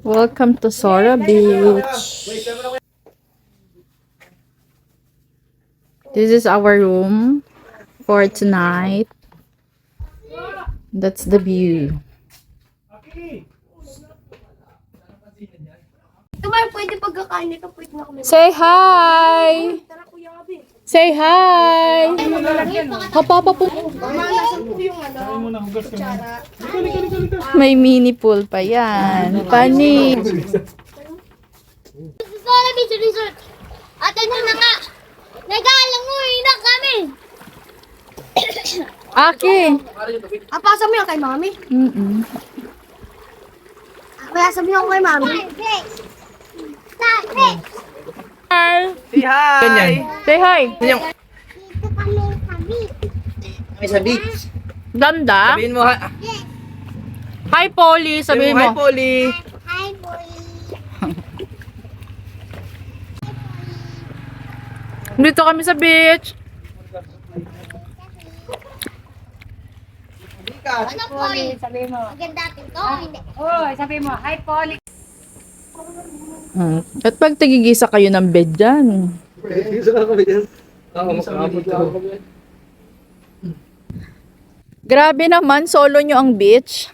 Welcome to Sora Beach. This is our room for tonight. That's the view. Kumar, pwede pagkakain nito, pwede na kami. Say hi! Say hi! Kapapa po. May mini pool pa yan. Pani. Sora Beach Resort. At ano na nga, nag-aalangoy na kami. Aki. Apasa mo yan kay mami? Kaya sabi ko kay mami. Hi. Say hi! Say hi. Dito kami sa beach. Kami sa beach. Ganda. Sabihin mo, Hi, Polly. Sabihin hi, mo. Polly. Hi, boy. Dito kami sa beach. Ano, boy? Sabi mo. Maganda ito, hindi. At pag tigigisa kayo ng bed dyan. Grabe naman, solo nyo ang beach.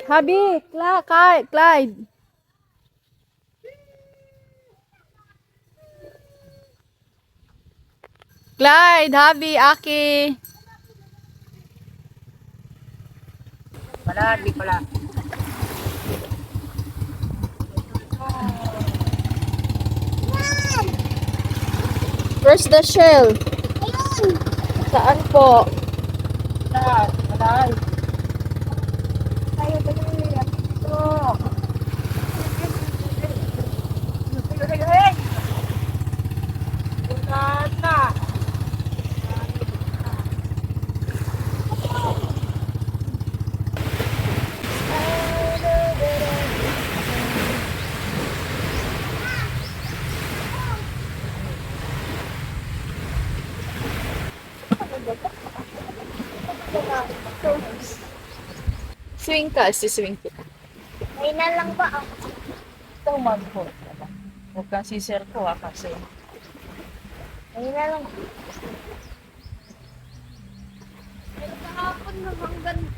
Habi, Clyde. Clyde, Habi, Aki. Di pala. Where's the shell? Saan po? Swing ka, swing kita. May na lang ba ako? Ito mag-hold ka ba? Huwag kang sisir ko kasi. May na lang. Kahapon naman ganda.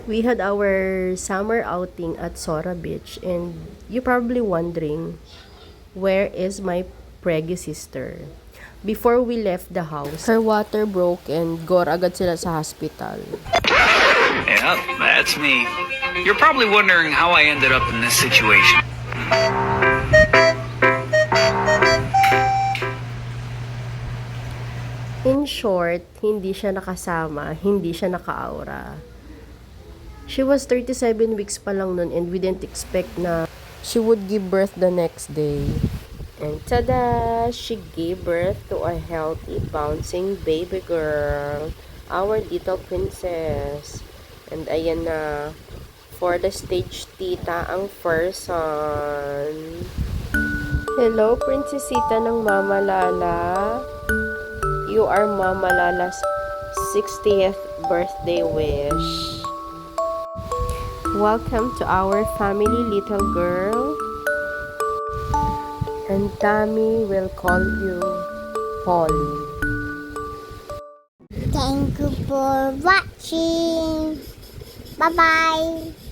We had our summer outing at Sora Beach, and you're probably wondering, where is my preggy sister? Before we left the house, her water broke and gore agad sila sa hospital. Yep, that's me. You're probably wondering how I ended up in this situation. In short, hindi siya nakasama, hindi siya naka-aura. She was 37 weeks pa lang nun, and we didn't expect na she would give birth the next day. And tada! She gave birth to a healthy, bouncing baby girl. Our little princess. And ayan na, for the stage tita ang first son. Hello, princesita ng Mama Lala. You are Mama Lala's 60th birthday wish. Welcome to our family, little girl. And Tammy will call you Polly. Thank you for watching. Bye-bye.